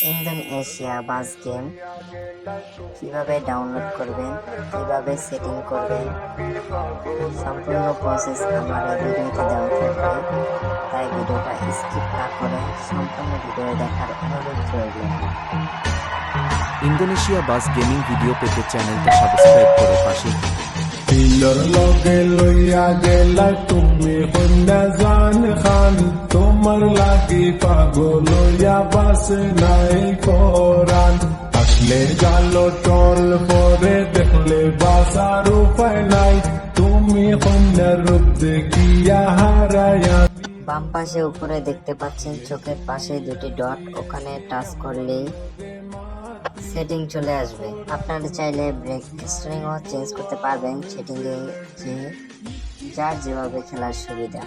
Indonesia বাস game কিভাবে download করবেন, কিভাবে সেটিং করবেন, সম্পূর্ণ প্রসেস আমার এই ভিডিওতে দেওয়া থাকবে। তাই ভিডিওটা স্কিপ না করে সম্পূর্ণ ভিডিও দেখার অনুরোধ রইল। ইন্দোনেশিয়া বাস গেমিং ভিডিও পেতে চ্যানেলটা সাবস্ক্রাইব করে পাশেই পিলর লগে লইয়া গেলা তুমি হন্যা জান খান, তোমার লাগি পাগল লইয়া বাসে নাই পরান। আসলে গেল টল পরে দেখলে বাসার উপায় নাই, তুমি হন্যার রূপ দেখিয়া হারায়া। বাম পাশে উপরে দেখতে পাচ্ছেন চোখের পাশে দুটি ডট, ওখানে টাচ করলেই সেটিং চলে আসবে। আপনারা চাইলে ব্রেক স্টিয়ারিংও চেঞ্জ করতে পারবেন সেটিংয়ে, যে যার যেভাবে খেলার সুবিধা।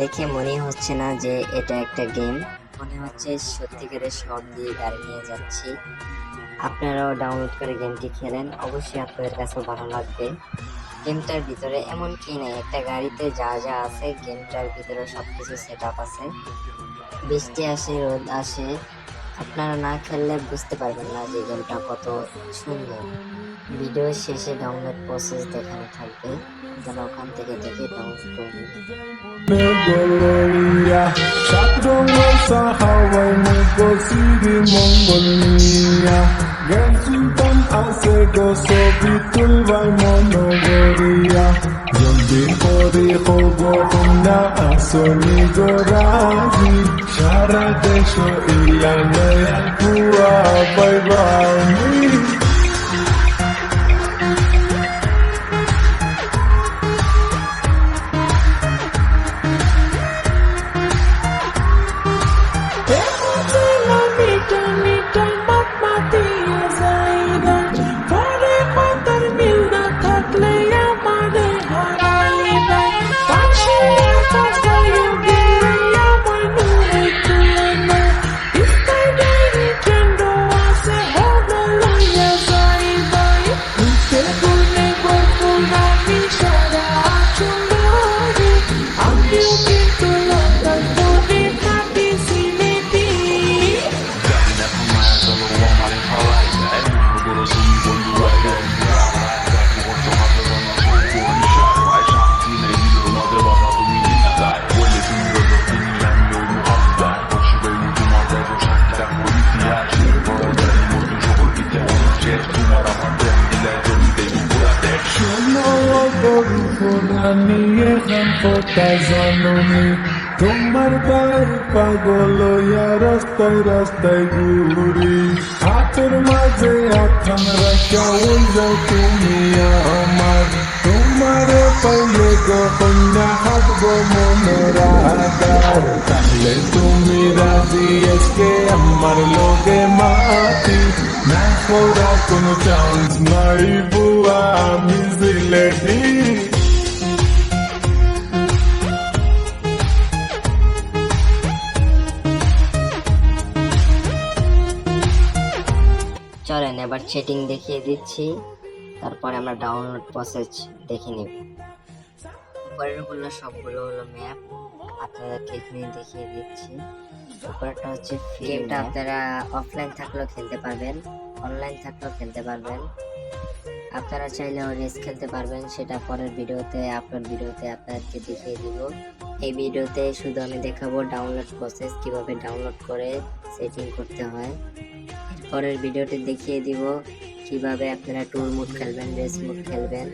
দেখে মনে হচ্ছে না যে এটা একটা গেম, মনে হচ্ছে সত্যিকারের শট দিয়ে গাড়ি নিয়ে যাচ্ছি। আপনারাও ডাউনলোড করে গেমটি খেলেন, অবশ্যই আপনাদের কাছেও ভালো লাগবে। গেমটার ভিতরে এমন কি নেই, একটা গাড়িতে যা যা আছে গেমটার ভিতরে সবকিছু সেট আপ আছে। বৃষ্টি আসে, রোদ আসে, আপনারা না খেললে বুঝতে পারবেন না যে গেমটা কত সুন্দর। ভিডিওর শেষে ডাউনলোড প্রসেস দেখানো থাকবে, আপনারা ওখান থেকে দেখে ডাউনলোড করবেন। Gloria, Shatrong sa Hawaii Mugosiri Mongolia, Grand Sultan Asego Sobitul Vai Monogoria, Yombi Kori Hogo Hunda Asoni Gorazi, Shara Desho Ilana Yakua Bye Bye. নিয়ে সম্পদা জানুনি, তোমার গায়ে পাগল ইয়া রাস্তায় রাস্তায় ঘুরি, হাতের মাঝে আখান রাখা ওই যাও তুমি আমার, তোমারে পাইলে গো কন্যা হাত গো মনোরাগার। তাহলে তুমি রাজি আজকে আমার লোকে মাটি, না করার কোনো চান্স নাই বুয়া, আমি জিলেটি। চলেন এবার সেটিং দেখিয়ে দিচ্ছি, তারপরে আমরা ডাউনলোড প্রসেস দেখে নিব। উপরের গুলো সবগুলো হলো ম্যাপ, আপনাদেরকে এখানে দেখিয়ে দিচ্ছি। উপরেরটা হচ্ছে গেমটা আপনারা অফলাইন থাকলেও খেলতে পারবেন, অনলাইন থাকলেও খেলতে পারবেন। আপনারা চাইলে রেস খেলতে পারবেন, সেটা পরের ভিডিওতে আপলোড ভিডিওতে আপনাদেরকে দেখিয়ে দিব। এই ভিডিওতে শুধু আমি দেখাবো ডাউনলোড প্রসেস, কিভাবে ডাউনলোড করে সেটিং করতে হয়। পরের ভিডিওতে দেখিয়ে দিব কিভাবে আপনারা ট্যুর মোড খেলবেন, রেস মোড খেলবেন।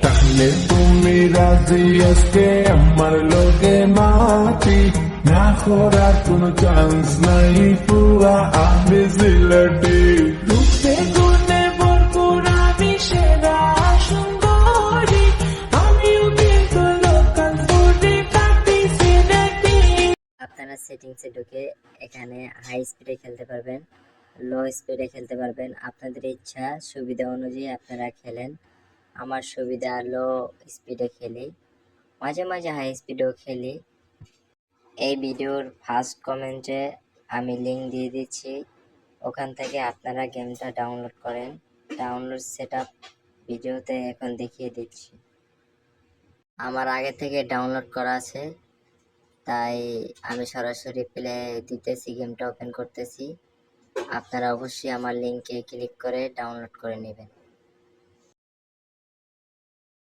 তাহলে তুমি রাজি আজকে আমার লোকে মাটি, না করার কোনো চান্স নাই, পুরা আমি জিলাটি। রূপে গুণে ভরপুর আমি সেরা সুন্দরী, আমিও কিন্তু লোকাল ফুডে কাটি সিনেটি। আপনারা সেটিংসে ঢুকে এখানে হাই স্পিডে খেলতে পারবেন, লো স্পিডে খেলতে পারবেন। আপনাদের ইচ্ছা সুবিধা অনুযায়ী আপনারা খেলেন। আমার সুবিধা লো স্পিডে খেলি, মাঝে মাঝে হাই স্পিডেও খেলি। এই ভিডিওর ফার্স্ট কমেন্টে আমি লিংক দিয়ে দিচ্ছি, ওখান থেকে আপনারা গেমটা ডাউনলোড করেন। ডাউনলোড সেটআপ ভিডিওতে এখন দেখিয়ে দিচ্ছি। আমার আগে থেকে ডাউনলোড করা আছে, তাই আমি সরাসরি প্লে দিতেছি, গেমটা ওপেন করতেছি। আপনারা অবশ্যই আমার লিংকে ক্লিক করে ডাউনলোড করে নেবেন।